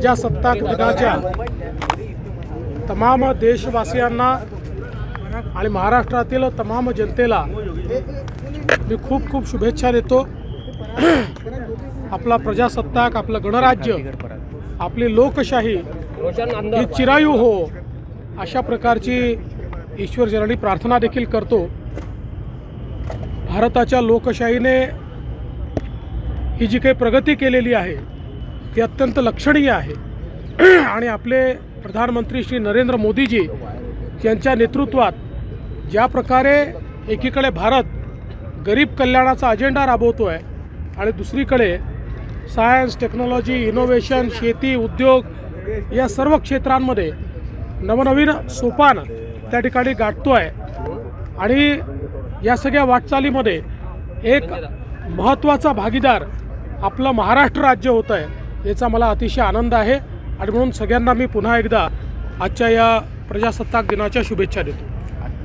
प्रजासत्ताक दिनाच्या तमाम देशवासियांना आणि महाराष्ट्रातील तमाम जनतेला मी खूप खूप शुभेच्छा देतो। आपला प्रजासत्ताक, आपलं गणराज्य, आपली लोकशाही ही चिरायू हो अशा प्रकारची ईश्वरचरणी प्रार्थना देखील करतो। भारताच्या लोकशाहीने ही जी काही प्रगती केलेली आहे ती अत्यंत लक्षणीय आहे आणि आपले प्रधानमंत्री श्री नरेंद्र मोदीजी यांच्या नेतृत्वात ज्या प्रकारे एकीकडे भारत गरीब कल्याणाचा अजेंडा राबवतो आहे आणि दुसरीकडे सायन्स, टेक्नॉलॉजी, इनोव्हेशन, शेती, उद्योग या सर्व क्षेत्रांमध्ये नवनवीन सोपान त्या ठिकाणी गाठतो आहे आणि या सगळ्या वाटचालीमध्ये एक महत्त्वाचा भागीदार आपलं महाराष्ट्र राज्य होतं आहे याचा मला अतिशय आनंद आहे आणि म्हणून सगळ्यांना मी पुन्हा एकदा आजच्या या प्रजासत्ताक दिनाच्या शुभेच्छा देतो।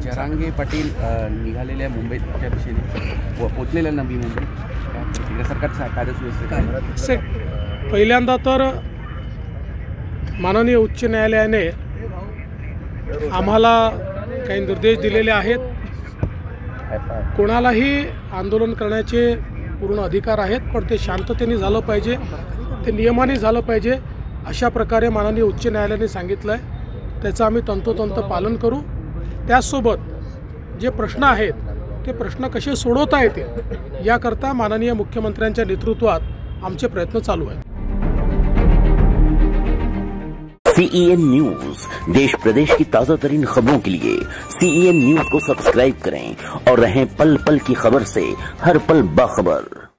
जरांगे पाटील निघालेल्या मुंबईच्या दिशेने पोचलेल्या नवी मुंबई सरकारचा कायदा सुव्यवस्था पहिल्यांदा तर माननीय उच्च न्यायालयाने आम्हाला काही निर्देश दिलेले आहेत। कोणालाही आंदोलन करण्याचे पूर्ण अधिकार आहेत, पण ते शांततेने झालं पाहिजे, ते नियमाने झालं पाहिजे अशा प्रकारे माननीय उच्च न्यायालयाने सांगितलं आहे। त्याचं आम्ही तंतोतंत पालन करू। त्याचसोबत जे प्रश्न आहेत ते प्रश्न कसे सोडवता येतील याकरता माननीय मुख्यमंत्र्यांच्या नेतृत्वात आमचे प्रयत्न चालू आहेत। CEN न्यूज, देश प्रदेश की ताज़ा तरीन खबरों के लिए CEN न्यूज को सब्सक्राइब करें और रहें पल पल की खबर से हर पल बाखबर।